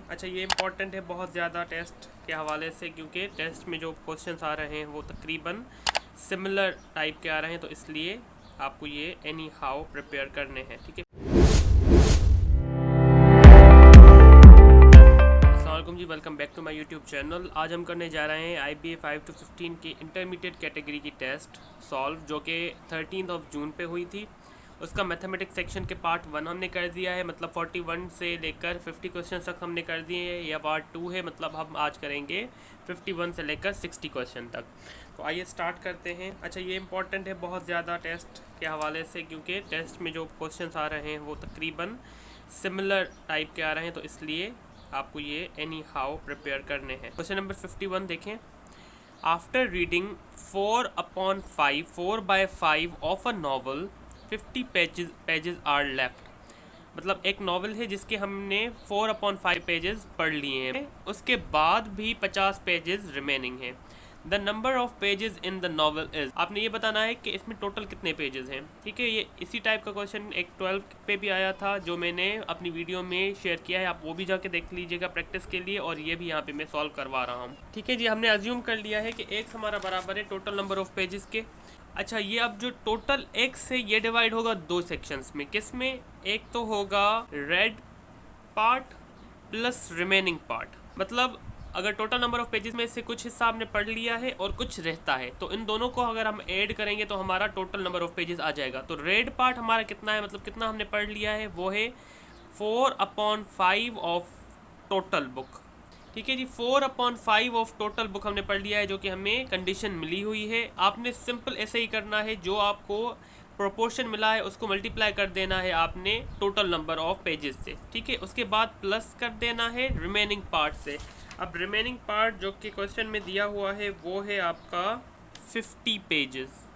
अच्छा, ये इम्पॉर्टेंट है बहुत ज़्यादा टेस्ट के हवाले से, क्योंकि टेस्ट में जो क्वेश्चंस आ रहे हैं वो तकरीबन सिमिलर टाइप के आ रहे हैं, तो इसलिए आपको ये एनी हाउ प्रिपेयर करने हैं। ठीक है, अस्सलाम वालेकुम जी, welcome back to my YouTube channel. आज हम करने जा रहे हैं IBA 5 to 15 की इंटरमीडिएट कैटेगरी की टेस्ट सॉल्व, जो कि 13 जून पे हुई थी। उसका मैथमेटिक्स सेक्शन के पार्ट 1 हमने कर दिया है, मतलब 41 से लेकर 50 क्वेश्चन तक हमने कर दिए हैं। यह पार्ट 2 है, मतलब हम आज करेंगे 51 से लेकर 60 क्वेश्चन तक। तो आइए स्टार्ट करते हैं। अच्छा, ये इम्पॉर्टेंट है बहुत ज़्यादा टेस्ट के हवाले से, क्योंकि टेस्ट में जो क्वेश्चन आ रहे हैं वो तकरीबन सिमिलर टाइप के आ रहे हैं, तो इसलिए आपको ये एनी हाउ प्रिपेयर करने हैं। क्वेश्चन नंबर 51 देखें। After reading 4/5 of a novel 50 pages are left. मतलब एक नॉवल है जिसके हमने 4/5 पेजेस पढ़ लिए हैं, उसके बाद भी 50 पेजेस रिमेनिंग हैं। The number of pages in the novel is. आपने ये बताना है कि इसमें टोटल कितने पेजेस हैं। ठीक है, ये इसी टाइप का क्वेश्चन एक 12 पे भी आया था, जो मैंने अपनी वीडियो में शेयर किया है, आप वो भी जाके देख लीजिएगा प्रैक्टिस के लिए, और ये भी यहाँ पे मैं सॉल्व करवा रहा हूँ। ठीक है जी, हमने अज्यूम कर लिया है कि एक्स हमारा बराबर है टोटल नंबर ऑफ पेजेस के। अच्छा, ये अब जो टोटल एक्स है ये डिवाइड होगा दो सेक्शंस में। किस में? एक तो होगा red part plus remaining part. मतलब अगर टोटल नंबर ऑफ पेजेस में से कुछ हिस्सा हमने पढ़ लिया है और कुछ रहता है, तो इन दोनों को अगर हम ऐड करेंगे तो हमारा टोटल नंबर ऑफ पेजेस आ जाएगा। तो रेड पार्ट हमारा कितना है, मतलब कितना हमने पढ़ लिया है, वो है 4/5 ऑफ टोटल बुक। ठीक है जी, 4/5 ऑफ टोटल बुक हमने पढ़ लिया है, जो कि हमें कंडीशन मिली हुई है। आपने सिंपल ऐसे ही करना है, जो आपको प्रोपोर्शन मिला है उसको मल्टीप्लाई कर देना है आपने टोटल नंबर ऑफ पेजेस से। ठीक है, उसके बाद प्लस कर देना है रिमेनिंग पार्ट से। अब रिमेनिंग पार्ट जो कि क्वेश्चन में दिया हुआ है वो है आपका 50 पेजेस।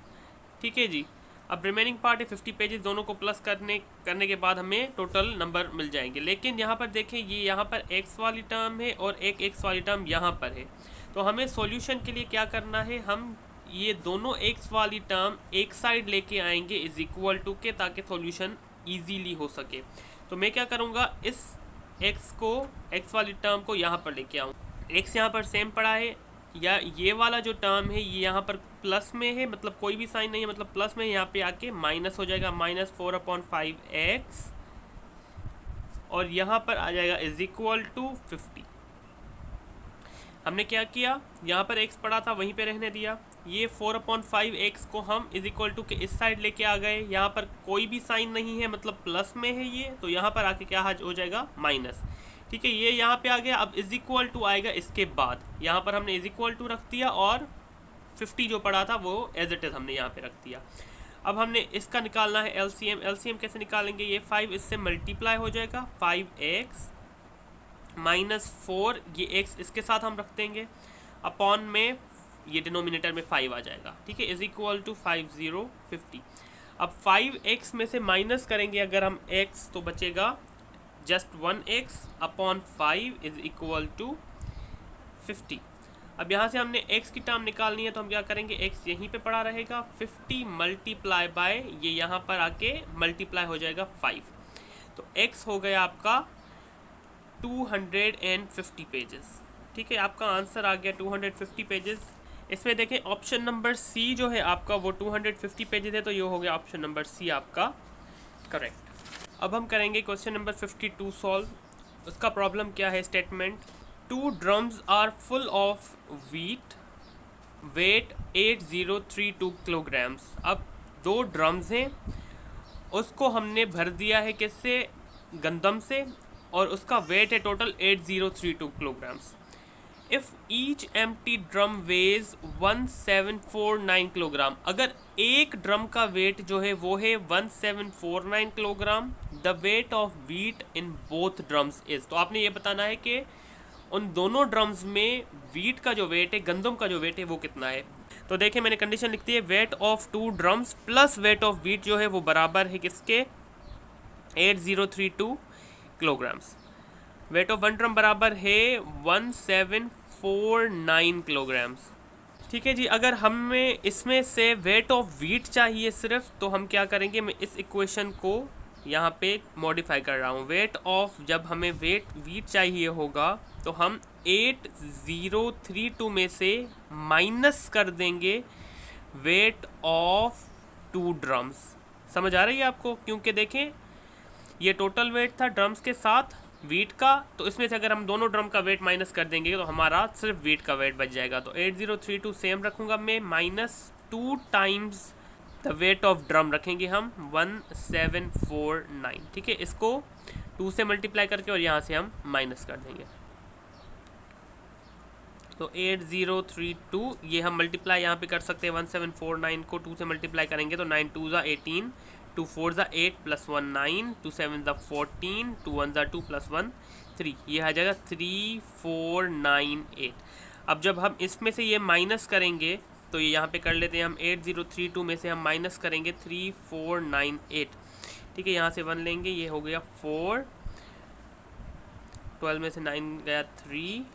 ठीक है जी, अब रिमेनिंग पार्ट है 50 पेजेस, दोनों को प्लस करने के बाद हमें टोटल नंबर मिल जाएंगे। लेकिन यहाँ पर देखें, ये यहाँ पर एक्स वाली टर्म है और एक एक्स वाली टर्म यहाँ पर है, तो हमें सॉल्यूशन के लिए क्या करना है, हम ये दोनों एक्स वाली टर्म एक साइड लेके आएंगे इज इक्वल टू के, ताकि सॉल्यूशन इजीली हो सके। तो मैं क्या करूँगा, इस एक्स वाली टर्म को यहाँ पर लेके आऊँ। एक्स यहाँ पर सेम पड़ा है, या ये वाला जो टर्म है ये यहाँ पर प्लस में है, मतलब कोई भी साइन नहीं है, मतलब प्लस में, यहाँ पे आके माइनस हो जाएगा, -4/5x, और यहाँ पर आ जाएगा इज इक्वल टू 50। हमने क्या किया, यहाँ पर x पड़ा था वहीं पे रहने दिया, ये 4/5x को हम इज इक्वल टू के इस साइड लेके आ गए। यहाँ पर कोई भी साइन नहीं है, मतलब प्लस में है ये, तो यहाँ पर आके क्या हो जाएगा, माइनस। ठीक है, ये यहाँ पे आ गया। अब इज इक्वल टू आएगा इसके बाद, यहाँ पर हमने इज इक्वल टू रख दिया, और 50 जो पड़ा था वो एज इट इज़ हमने यहाँ पे रख दिया। अब हमने इसका निकालना है एलसीएम। एलसीएम कैसे निकालेंगे, ये 5 इससे मल्टीप्लाई हो जाएगा, 5x -4, ये x इसके साथ हम रख देंगे, अपॉन में ये डिनोमिनेटर में 5 आ जाएगा। ठीक है, इज इक्वल टू 50 अब 5x में से माइनस करेंगे अगर हम x, तो बचेगा just 1x upon 5 is equal to 50। अब यहाँ से हमने x की टर्म निकालनी है, तो हम क्या करेंगे, x यहीं पे पड़ा रहेगा, 50 मल्टीप्लाई बाय ये यहाँ पर आके मल्टीप्लाई हो जाएगा 5, तो x हो गया आपका 250 पेजेस। ठीक है, आपका आंसर आ गया 250 पेजेस। इसमें देखें ऑप्शन नंबर सी जो है आपका वो 250 पेजेस है, तो ये हो गया ऑप्शन नंबर सी आपका करेक्ट। अब हम करेंगे क्वेश्चन नंबर 52 सॉल्व। उसका प्रॉब्लम क्या है, statement 2 drums are full of wheat, weight 8032 kilograms. अब 2 ड्रम्स हैं, उसको हमने भर दिया है किससे, गंदम से, और उसका वेट है total 8032 kilograms. If each empty drum weighs 1749 kilogram, अगर एक ड्रम का वेट जो है वो है 1749 kilogram, the weight of wheat in both drums is. तो आपने ये बताना है कि उन दोनों ड्रम्स में व्हीट का जो वेट है, गंदम का जो वेट है वो कितना है। तो देखिए मैंने कंडीशन लिख दी है, weight of 2 drums plus weight of wheat जो है वो बराबर है किसके, 8032 किलोग्राम्स। वेट ऑफ 1 ड्रम बराबर है 1749 किलोग्राम्स। ठीक है जी, अगर हमें इसमें से वेट ऑफ व्हीट चाहिए सिर्फ, तो हम क्या करेंगे, मैं इस इक्वेशन को यहाँ पे मॉडिफाई कर रहा हूँ। वेट ऑफ, जब हमें वीट चाहिए होगा तो हम 8032 में से माइनस कर देंगे वेट ऑफ 2 ड्रम्स। समझ आ रही है आपको? क्योंकि देखें ये टोटल वेट था ड्रम्स के साथ वीट का, तो इसमें से अगर हम दोनों ड्रम का वेट माइनस कर देंगे तो हमारा सिर्फ वीट का वेट बच जाएगा। तो 8032 सेम रखूँगा मैं, -2 times the weight of drum रखेंगे हम 1749। ठीक है, इसको 2 से मल्टीप्लाई करके और यहाँ से हम माइनस कर देंगे। तो 8032 ये हम मल्टीप्लाई यहाँ पे कर सकते हैं। 1749 को 2 से मल्टीप्लाई करेंगे तो 9 2 ज़ा 18, 2 4 ज़ा 8 + 1 9, 2 7 ज़ा 14, 2 1 ज़ा 2 + 1 3, ये आ जाएगा 3498। अब जब हम इसमें से ये माइनस करेंगे तो ये यहाँ पे कर लेते हैं हम। 8032 में से हम माइनस करेंगे 3498। ठीक है, यहाँ से 1 लेंगे, ये हो गया 4, 12 में से 9 गया 3,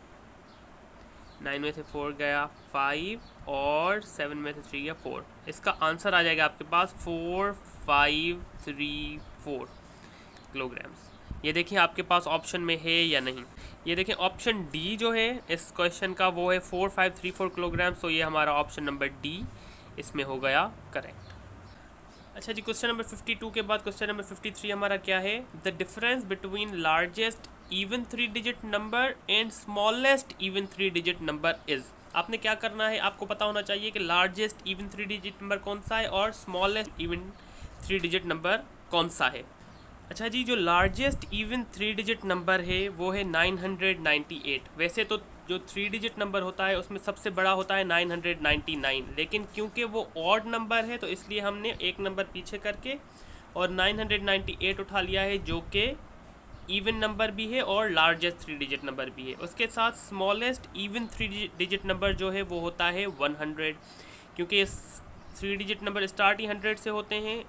9 में से 4 गया 5 और 7 में से 3 गया 4। इसका आंसर आ जाएगा आपके पास 4534 किलोग्राम्स। ये देखिए आपके पास ऑप्शन में है या नहीं। ये देखें ऑप्शन डी जो है इस क्वेश्चन का वो है 4534 किलोग्राम्स। तो ये हमारा ऑप्शन नंबर डी इसमें हो गया करेक्ट। अच्छा जी, क्वेश्चन नंबर 52 के बाद क्वेश्चन नंबर 53 हमारा क्या है? The difference between largest even 3 digit number and smallest even 3 digit number is. आपने क्या करना है, आपको पता होना चाहिए कि लार्जेस्ट इवन 3 डिजिट नंबर कौन सा है और स्मॉलेस्ट इवन 3 डिजिट नंबर कौन सा है। अच्छा जी, जो लार्जेस्ट इवन 3 डिजिट नंबर है वो है 998। वैसे तो जो 3 डिजिट नंबर होता है उसमें सबसे बड़ा होता है 999, लेकिन क्योंकि वो ऑड नंबर है तो इसलिए हमने एक नंबर पीछे करके और 998 उठा लिया है, जो कि इवन नंबर भी है और लार्जेस्ट 3 डिजिट नंबर भी है। उसके साथ स्मॉलेस्ट इवन 3 डिजिट नंबर जो है वो होता है 100, क्योंकि 3 डिजिट नंबर स्टार्ट ही 100 से होते हैं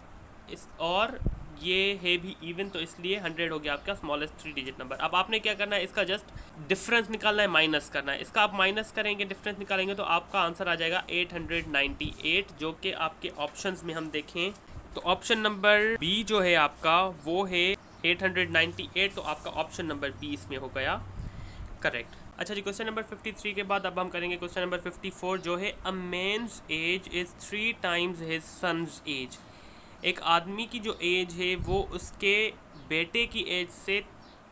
और ये है भी इवन, तो इसलिए 100 हो गया आपका स्मॉलेस्ट 3 डिजिट नंबर। अब आपने क्या करना है, इसका जस्ट डिफरेंस निकालना है, माइनस करना है। इसका आप माइनस करेंगे, डिफरेंस निकालेंगे तो आपका आंसर आ जाएगा 898, जो कि आपके ऑप्शंस में हम देखें तो ऑप्शन नंबर बी जो है आपका वो है 898। तो आपका ऑप्शन नंबर बी इसमें हो गया करेक्ट। अच्छा जी, क्वेश्चन नंबर 53 के बाद अब हम करेंगे क्वेश्चन नंबर 54 जो है a man's age is 3 times his son's age. एक आदमी की जो एज है वो उसके बेटे की एज से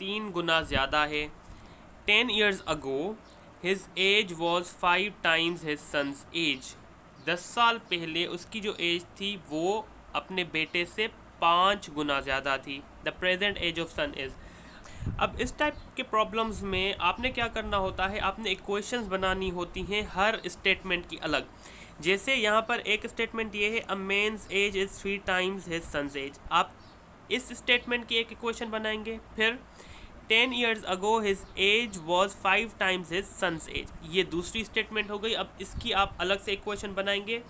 3 गुना ज़्यादा है। 10 years ago his age was 5 times his son's age। 10 साल पहले उसकी जो एज थी वो अपने बेटे से 5 गुना ज़्यादा थी। The present age of son is. अब इस टाइप के प्रॉब्लम्स में आपने क्या करना होता है, आपने इक्वेशंस बनानी होती हैं हर स्टेटमेंट की अलग। जैसे यहाँ पर एक स्टेटमेंट ये है a man's age is 3 times his son's age. आप इस स्टेटमेंट की एक इक्वेशन बनाएंगे। फिर 10 years ago his age was 5 times his son's age, ये दूसरी स्टेटमेंट हो गई। अब इसकी आप अलग से इक्वेशन बनाएंगे।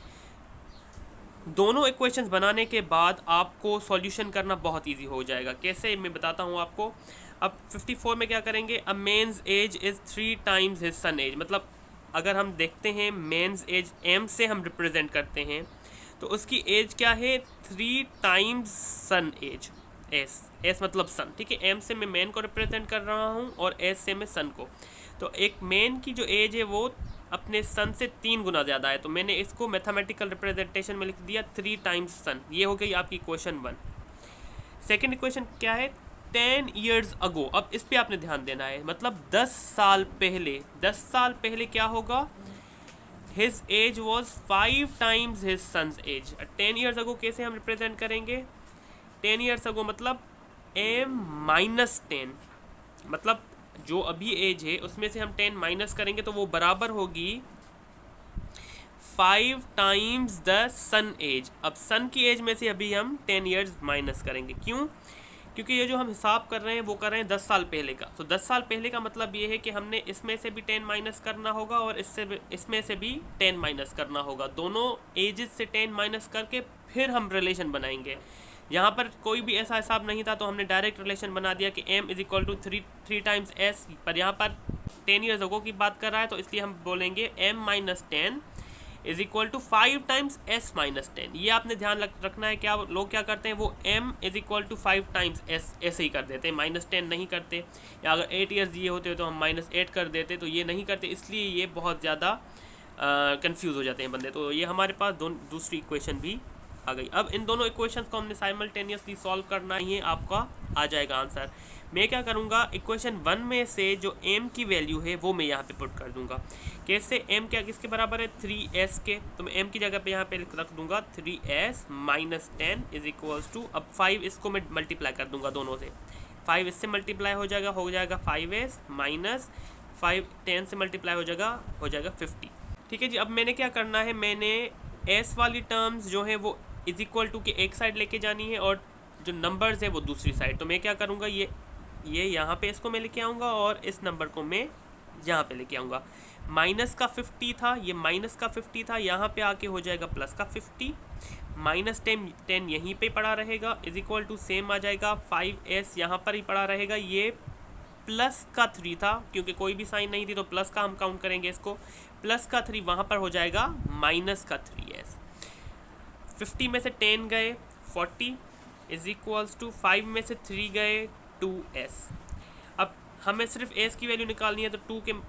दोनों इक्वेशंस बनाने के बाद आपको सॉल्यूशन करना बहुत इजी हो जाएगा। कैसे, मैं बताता हूँ आपको। अब 54 में क्या करेंगे, a man's age is 3 times his son age. मतलब अगर हम देखते हैं मेन्स एज एम से हम रिप्रेजेंट करते हैं तो उसकी एज क्या है, 3 टाइम्स सन एज। एस मतलब सन, ठीक है। एम से मैं मैन को रिप्रेजेंट कर रहा हूँ और एस से मैं सन को। तो एक मैन की जो एज है वो अपने सन से 3 गुना ज़्यादा है, तो मैंने इसको मैथमेटिकल रिप्रेजेंटेशन में लिख दिया 3 टाइम्स सन। ये हो गई आपकी इक्वेशन 1। सेकेंड इक्वेशन क्या है, 10 years ago। अब इस पर आपने ध्यान देना है, मतलब 10 साल पहले। 10 साल पहले क्या होगा, his age was 5 times his son's age. 10 years ago कैसे हम रिप्रेजेंट करेंगे, 10 years ago मतलब m-10, मतलब जो अभी एज है उसमें से हम 10 माइनस करेंगे तो वो बराबर होगी 5 टाइम्स द सन एज। अब सन की एज में से अभी हम 10 years माइनस करेंगे। क्यों? क्योंकि ये जो हम हिसाब कर रहे हैं वो कर रहे हैं 10 साल पहले का। तो 10 साल पहले का मतलब ये है कि हमने इसमें से भी 10 माइनस करना होगा और इसमें से भी 10 माइनस करना होगा। दोनों एजेस से 10 माइनस करके फिर हम रिलेशन बनाएंगे। यहाँ पर कोई भी ऐसा हिसाब नहीं था तो हमने डायरेक्ट रिलेशन बना दिया कि m is equal to 3 times s। पर यहाँ पर 10 years ago की बात कर रहा है तो इसलिए हम बोलेंगे m-10 is equal to 5 times S minus 10। ये आपने ध्यान रखना है। क्या लोग क्या करते हैं, वो m is equal to 5 times S ऐसे ही कर देते हैं, -10 नहीं करते। या अगर 8 ईयर्स दिए होते तो हम -8 कर देते, तो ये नहीं करते, इसलिए ये बहुत ज़्यादा कंफ्यूज हो जाते हैं बंदे। तो ये हमारे पास दूसरी इक्वेशन भी आ गई। अब इन दोनों इक्वेशंस को हमने साइमल्टेनियसली सॉल्व करना है, आपका आ जाएगा आंसर। मैं क्या करूँगा, इक्वेशन 1 में से जो m की वैल्यू है वो मैं यहाँ पे पुट कर दूँगा। कैसे, m क्या किसके बराबर है, 3s के, तो मैं m की जगह पे यहाँ पे रख दूँगा 3s minus 10 is equals to, अब 5 इसको मैं मल्टीप्लाई कर दूँगा दोनों से, 5 इससे मल्टीप्लाई हो जाएगा 5s माइनस 5 10 से मल्टीप्लाई हो जाएगा 50। ठीक है जी। अब मैंने क्या करना है, मैंने s वाली टर्म्स जो है वो इज इक्वल टू के एक साइड लेके जानी है और जो नंबर्स है वो दूसरी साइड। तो मैं क्या करूँगा, ये यहाँ पे इसको मैं लेके आऊँगा और इस नंबर को मैं यहाँ पे लेके आऊँगा। माइनस का 50 था, ये माइनस का 50 था, यहाँ पे आके हो जाएगा प्लस का 50, माइनस 10 यहीं पे पड़ा रहेगा, इज इक्वल टू सेम आ जाएगा 5s यहाँ पर ही पड़ा रहेगा। ये प्लस का 3 था, क्योंकि कोई भी साइन नहीं थी तो प्लस का हम काउंट करेंगे इसको, प्लस का 3 वहाँ पर हो जाएगा माइनस का 3s। 50 में से 10 गए 40 इज इक्वल्स टू 5 में से 3 गए 2s। अब हमें सिर्फ s की वैल्यू निकालनी है, तो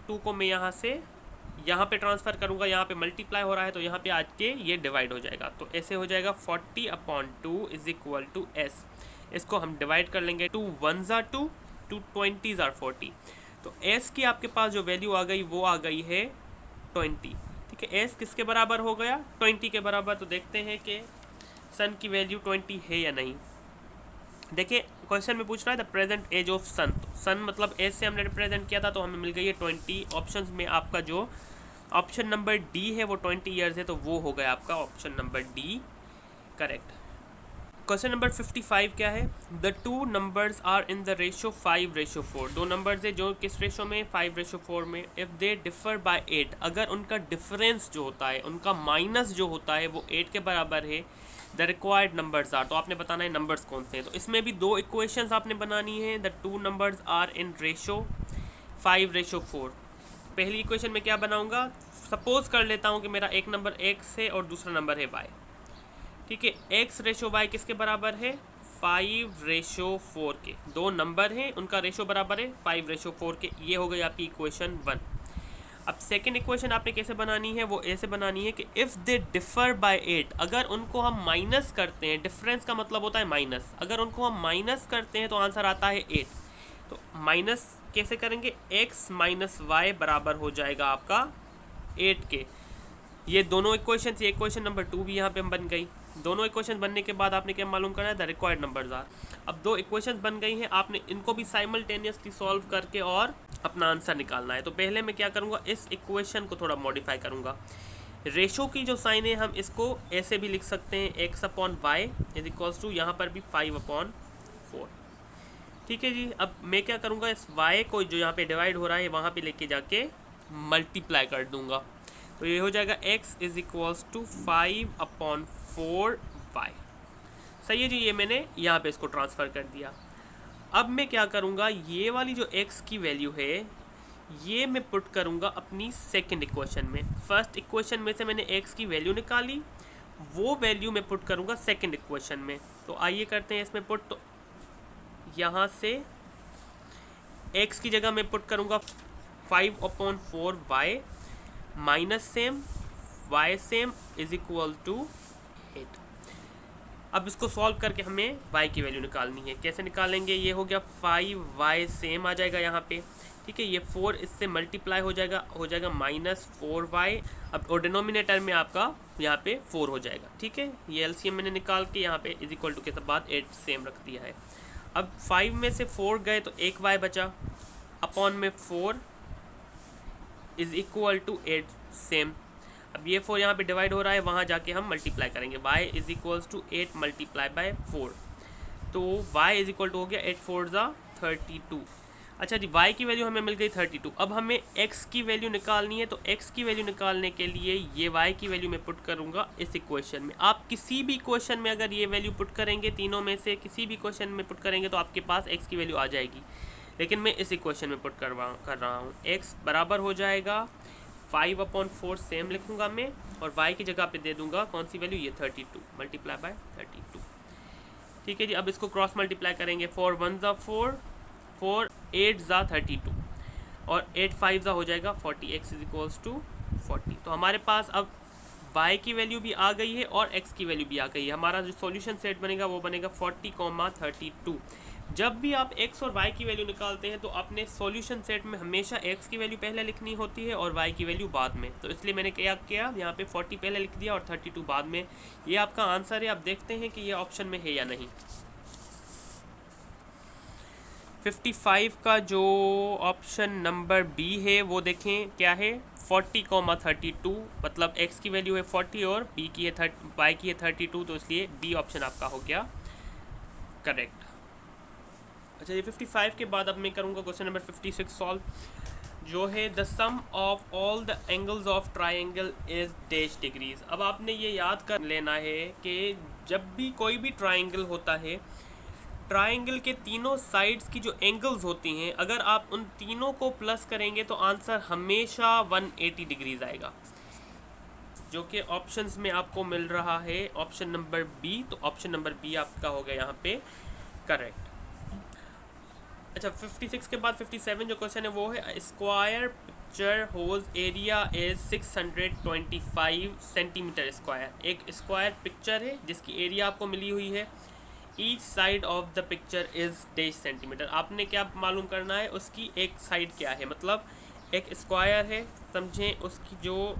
2 को मैं यहाँ से यहाँ पे ट्रांसफ़र करूँगा, यहाँ पे मल्टीप्लाई हो रहा है तो यहाँ पे आज के ये डिवाइड हो जाएगा, तो ऐसे हो जाएगा 40/2 इज इक्वल टू s। इसको हम डिवाइड कर लेंगे, 2 1s are 2, 2 20s are 40। तो s की आपके पास जो वैल्यू आ गई वो आ गई है 20। ठीक है, s किसके बराबर हो गया, 20 के बराबर। तो देखते हैं कि सन की वैल्यू 20 है या नहीं। देखिए क्वेश्चन में पूछ रहा है द प्रेजेंट एज ऑफ सन, सन मतलब एज से हमने रिप्रेजेंट किया था तो हमें मिल गई है 20। ऑप्शन में आपका जो ऑप्शन नंबर डी है वो 20 ईयर्स है, तो वो हो गया आपका option number D correct. Question number 55 क्या है, the two numbers are in the ratio 5:4। दो नंबर्स है जो किस रेशो में, 5:4 में। इफ़ दे डिफर बाय 8, अगर उनका डिफरेंस जो होता है, उनका माइनस जो होता है वो 8 के बराबर है, द रिक्वायर्ड नंबर्स आर, तो आपने बताना है नंबर्स कौन से हैं। तो इसमें भी दो इक्वेशंस आपने बनानी है, the two numbers are in ratio 5:4। पहली इक्वेशन में क्या बनाऊंगा, सपोज कर लेता हूँ कि मेरा एक नंबर x है और दूसरा नंबर है y। ठीक है, x/y किसके बराबर है, 5:4 के। दो नंबर हैं, उनका रेशो बराबर है 5:4 के। ये हो गई आपकी इक्वेशन 1। अब सेकेंड इक्वेशन आपने कैसे बनानी है, वो ऐसे बनानी है कि इफ़ दे डिफर बाय 8, अगर उनको हम माइनस करते हैं, डिफरेंस का मतलब होता है माइनस, अगर उनको हम माइनस करते हैं तो आंसर आता है 8। तो माइनस कैसे करेंगे, x माइनस वाई बराबर हो जाएगा आपका 8 के। ये दोनों इक्वेशन, ये इक्वेशन नंबर 2 भी यहाँ पे बन गई। दोनों इक्वेशन बनने के बाद आपने क्या मालूम करना है, द रिक्वायर्ड नंबर्स आर। अब दो इक्वेशन बन गई हैं, आपने इनको भी साइमल्टेनियसली सॉल्व करके और अपना आंसर निकालना है। तो पहले मैं क्या करूँगा, इस इक्वेशन को थोड़ा मॉडिफाई करूँगा। रेशो की जो साइन है हम इसको ऐसे भी लिख सकते हैं, x/y इज इक्वल्स टू, यहाँ पर भी 5/4। ठीक है जी। अब मैं क्या करूँगा, इस y को जो यहाँ पे डिवाइड हो रहा है वहाँ पे लेके जाके मल्टीप्लाई कर दूँगा, तो ये हो जाएगा x is equals to 5/4y। सही है जी, ये मैंने यहाँ पे इसको ट्रांसफ़र कर दिया। अब मैं क्या करूँगा, ये वाली जो x की वैल्यू है ये मैं पुट करूँगा अपनी सेकंड इक्वेशन में। फर्स्ट इक्वेशन में से मैंने x की वैल्यू निकाली, वो वैल्यू मैं पुट करूँगा सेकंड इक्वेशन में। तो आइए करते हैं इसमें पुट। तो यहाँ से x की जगह मैं पुट करूँगा 5/4y minus same y same is equal to 8। अब इसको सॉल्व करके हमें y की वैल्यू निकालनी है। कैसे निकालेंगे, ये हो गया 5y सेम आ जाएगा यहाँ पे। ठीक है, ये 4 इससे मल्टीप्लाई हो जाएगा -4y। अब और डिनोमिनेटर में आपका यहाँ पे 4 हो जाएगा। ठीक है, ये एलसीएम मैंने निकाल के यहाँ पे इज इक्वल टू के बाद 8 सेम रख दिया है। अब 5 में से 4 गए तो एक y बचा, अपॉन में 4 इज इक्वल टू 8 सेम। अब ये 4 यहाँ पे डिवाइड हो रहा है, वहाँ जाके हम मल्टीप्लाई करेंगे, y is equals to 8 multiply by 4। तो y इज इक्वल टू हो गया 8 4 32। अच्छा जी, y की वैल्यू हमें मिल गई 32। अब हमें x की वैल्यू निकालनी है, तो x की वैल्यू निकालने के लिए ये y की वैल्यू मैं पुट करूँगा इस इक्वेशन में। आप किसी भी इक्वेशन में अगर ये वैल्यू पुट करेंगे, तीनों में से किसी भी इक्वेशन में पुट करेंगे तो आपके पास x की वैल्यू आ जाएगी। लेकिन मैं इस इक्वेशन में पुट कर रहा हूँ, x बराबर हो जाएगा 5/4 सेम लिखूंगा मैं, और y की जगह पे दे दूंगा कौन सी वैल्यू, ये 32 मल्टीप्लाई बाय 32। ठीक है जी, अब इसको क्रॉस मल्टीप्लाई करेंगे, 4 1 ज़ा 4, 4 8 ज़ा 32, और 8 5 ज़ा हो जाएगा 40, x इज इक्वल्स टू 40। तो हमारे पास अब y की वैल्यू भी आ गई है और x की वैल्यू भी आ गई है। हमारा जो सॉल्यूशन सेट बनेगा वो बनेगा 40,32। जब भी आप x और y की वैल्यू निकालते हैं तो अपने सॉल्यूशन सेट में हमेशा x की वैल्यू पहले लिखनी होती है और y की वैल्यू बाद में। तो इसलिए मैंने क्या किया, यहाँ पे 40 पहले लिख दिया और 32 बाद में। ये आपका आंसर है। आप देखते हैं कि ये ऑप्शन में है या नहीं। 55 का जो ऑप्शन नंबर बी है वो देखें क्या है, 40,32, मतलब x की वैल्यू है 40 और b की है y की है 32, तो इसलिए बी ऑप्शन आपका हो गया करेक्ट। अच्छा, ये 55 के बाद अब मैं करूँगा क्वेश्चन नंबर 56 सॉल्व, जो है the sum of all the angles of triangle is dash degrees. अब आपने ये याद कर लेना है कि जब भी कोई भी ट्राइंगल होता है, ट्राइंगल के तीनों साइड्स की जो एंगल्स होती हैं, अगर आप उन तीनों को प्लस करेंगे तो आंसर हमेशा 180 डिग्रीज आएगा, जो कि ऑप्शंस में आपको मिल रहा है ऑप्शन नंबर बी। तो ऑप्शन नंबर बी आपका हो गया यहाँ पे करेक्ट। अच्छा, 56 के बाद 57 जो क्वेश्चन है वो है square picture whose area is 625 centimetre square. एक स्क्वायर पिक्चर है जिसकी एरिया आपको मिली हुई है, each side of the picture is dash centimetre. आपने क्या मालूम करना है, उसकी एक साइड क्या है, मतलब एक स्क्वायर है समझें, उसकी जो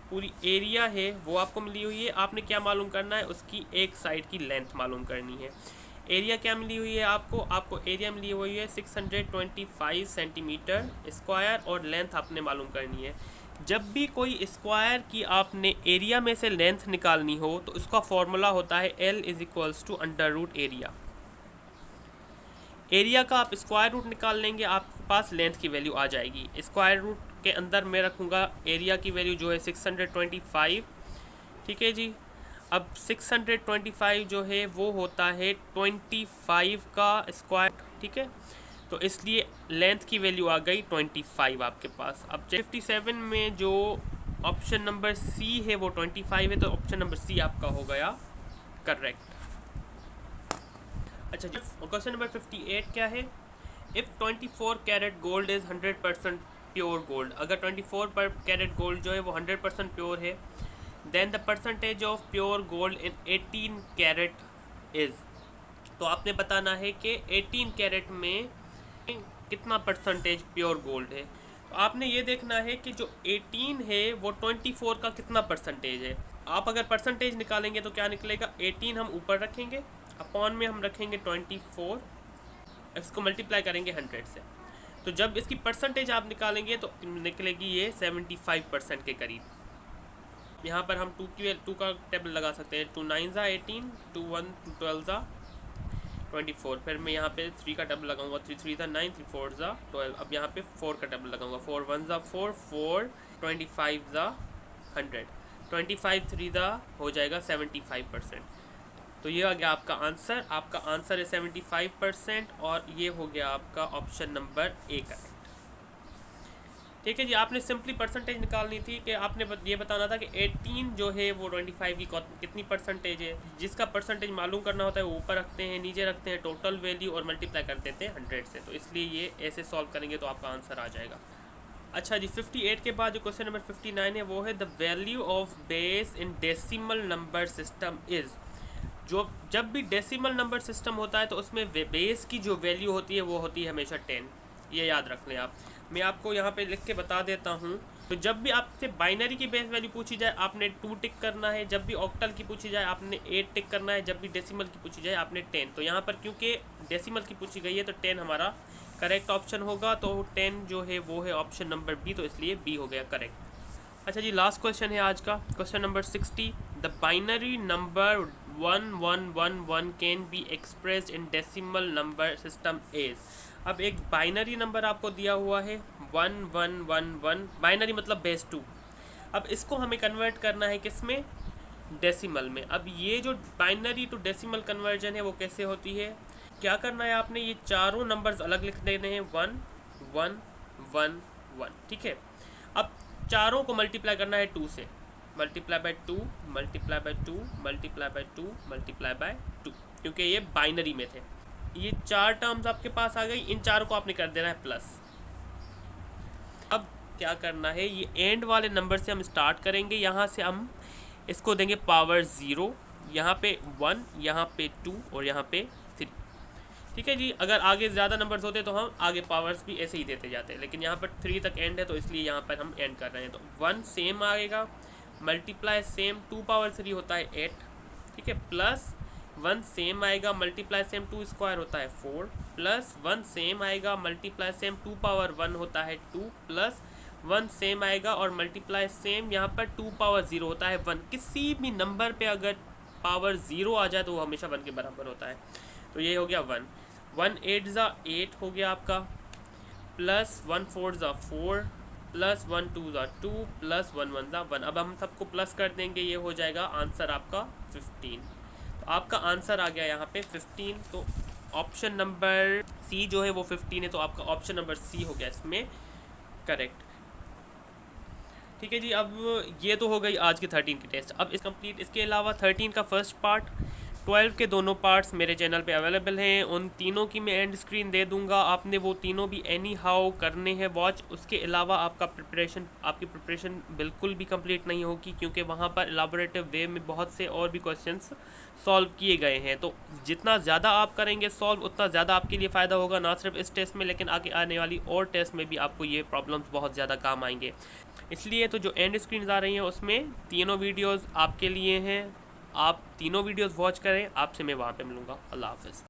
पूरी एरिया है वो आपको मिली हुई है। आपने क्या मालूम करना है, उसकी एक साइड की लेंथ मालूम करनी है। एरिया क्या मिली हुई है आपको एरिया मिली हुई है 625 सेंटीमीटर स्क्वायर, और लेंथ आपने मालूम करनी है। जब भी कोई स्क्वायर की आपने एरिया में से लेंथ निकालनी हो तो उसका फॉर्मूला होता है L is equals to under root area. Area का आप स्क्वायर रूट निकाल लेंगे, आपके पास लेंथ की वैल्यू आ जाएगी। स्क्वायर रूट के अंदर मैं रखूँगा एरिया की वैल्यू जो है 625, ठीक है जी। अब 625 जो है वो होता है 25 का स्क्वायर, ठीक है, तो इसलिए लेंथ की वैल्यू आ गई 25 आपके पास। अब 57 में जो ऑप्शन नंबर सी है वो 25 है, तो ऑप्शन नंबर सी आपका हो गया करेक्ट। अच्छा, क्वेश्चन नंबर 58 क्या है, if 24 carat gold is 100% pure gold. अगर 24 पर कैरेट गोल्ड जो है वो 100% प्योर है, then the percentage of pure gold in 18 carat is. तो आपने बताना है कि 18 कैरेट में कितना परसेंटेज प्योर गोल्ड है। तो आपने ये देखना है कि जो 18 है वो 24 का कितना परसेंटेज है। आप अगर परसेंटेज निकालेंगे तो क्या निकलेगा, 18 हम ऊपर रखेंगे, अपॉन में हम रखेंगे 24, इसको मल्टीप्लाई करेंगे 100 से। तो जब इसकी परसेंटेज आप निकालेंगे तो निकलेगी ये 75% के करीब। यहाँ पर हम 2 का टेबल लगा सकते हैं, 2 9 ज़ा 18, 2 1 2 12 ज़ा 24। फिर मैं यहाँ पे 3 का टेबल लगाऊंगा, 3 3 ज़ा 9, 3 4 ज़ा 12। अब यहाँ पे 4 का टेबल लगाऊंगा, 4 1 ज़ा 4, 4 25 ज़ा 100, 25 3 ज़ा हो जाएगा 75%। तो ये आ गया आपका आंसर है 75%, और ये हो गया आपका ऑप्शन नंबर ए करेक्ट। ठीक है जी, आपने सिंपली परसेंटेज निकालनी थी कि आपने ये बताना था कि 18 जो है वो 25 की कितनी परसेंटेज है। जिसका परसेंटेज मालूम करना होता है वो ऊपर रखते हैं, नीचे रखते हैं टोटल वैल्यू और मल्टीप्लाई कर देते हैं 100 से। तो इसलिए ये ऐसे सॉल्व करेंगे तो आपका आंसर आ जाएगा। अच्छा जी, 58 के बाद जो क्वेश्चन नंबर 59 है वो है the value of base in decimal number system is. जब भी डेसिमल नंबर सिस्टम होता है तो उसमें बेस की जो वैल्यू होती है वो होती है हमेशा 10। ये याद रख लें आप, मैं आपको यहाँ पे लिख के बता देता हूँ। तो जब भी आपसे बाइनरी की बेस वैल्यू पूछी जाए आपने 2 टिक करना है, जब भी ऑक्टल की पूछी जाए आपने 8 टिक करना है, जब भी डेसिमल की पूछी जाए आपने 10। तो यहाँ पर क्योंकि डेसिमल की पूछी गई है तो 10 हमारा करेक्ट ऑप्शन होगा। तो 10 जो है वो है ऑप्शन नंबर बी, तो इसलिए बी हो गया करेक्ट। अच्छा जी, लास्ट क्वेश्चन है आज का, question number 60। The binary number 1111 can be expressed in decimal number system as. अब एक बाइनरी नंबर आपको दिया हुआ है 1111, बाइनरी मतलब बेस 2। अब इसको हमें कन्वर्ट करना है किस में, डेसिमल में। अब ये जो बाइनरी टू डेसिमल कन्वर्जन है वो कैसे होती है, क्या करना है आपने, ये चारों नंबर्स अलग लिख देने हैं, 1 1 1 1, ठीक है। अब चारों को मल्टीप्लाई करना है 2 से, multiply by 2, multiply by 2, multiply by 2, multiply by 2, क्योंकि ये बाइनरी में थे। ये 4 टर्म्स आपके पास आ गई, इन चारों को आपने कर देना है प्लस। अब क्या करना है, ये एंड वाले नंबर से हम स्टार्ट करेंगे, यहाँ से हम इसको देंगे पावर 0, यहाँ पे 1, यहाँ पे 2 और यहाँ पे 3। ठीक है जी। अगर आगे ज़्यादा नंबर्स होते तो हम आगे पावर्स भी ऐसे ही देते जाते, लेकिन यहाँ पर 3 तक एंड है तो इसलिए यहाँ पर हम एंड कर रहे हैं। तो 1 सेम आएगा, मल्टीप्लाई सेम 2 पावर 3 होता है 8, ठीक है, प्लस 1 सेम आएगा, मल्टीप्लाई सेम 2 स्क्वायर होता है 4, प्लस 1 सेम आएगा, मल्टीप्लाई सेम 2 पावर 1 होता है 2, प्लस 1 सेम आएगा और मल्टीप्लाई सेम यहाँ पर 2 पावर 0 होता है 1। किसी भी नंबर पे अगर पावर 0 आ जाए तो वो हमेशा 1 के बराबर होता है। तो ये हो गया 1, 1 8 ज़ा 8 हो गया आपका, प्लस 1 4 ज़ा 4, प्लस 1 2 ज़ा 2, प्लस 1 1 ज़ा 1। अब हम सबको प्लस कर देंगे, ये हो जाएगा आंसर आपका 15। तो आपका आंसर आ गया यहाँ पे 15। तो ऑप्शन नंबर सी जो है वो 15 है, तो आपका ऑप्शन नंबर सी हो गया इसमें करेक्ट। ठीक है जी। अब ये तो हो गई आज की 13 की टेस्ट। अब इस कंप्लीट, इसके अलावा 13 का फर्स्ट पार्ट, 12 के दोनों पार्ट्स मेरे चैनल पे अवेलेबल हैं। उन तीनों की मैं एंड स्क्रीन दे दूंगा, आपने वो तीनों भी एनी हाउ करने हैं वॉच। उसके अलावा आपकी प्रिपरेशन बिल्कुल भी कंप्लीट नहीं होगी, क्योंकि वहाँ पर एलाबोरेटिव वे में बहुत से और भी क्वेश्चंस सॉल्व किए गए हैं। तो जितना ज़्यादा आप करेंगे सॉल्व, उतना ज़्यादा आपके लिए फ़ायदा होगा, ना सिर्फ इस टेस्ट में लेकिन आगे आने वाली और टेस्ट में भी आपको ये प्रॉब्लम्स बहुत ज़्यादा काम आएंगे। इसलिए तो जो एंड स्क्रीन आ रही हैं उसमें तीनों वीडियोज़ आपके लिए हैं, आप तीनों वीडियोज़ वॉच करें। आपसे मैं वहाँ पे मिलूँगा। अल्लाह हाफ़िज़।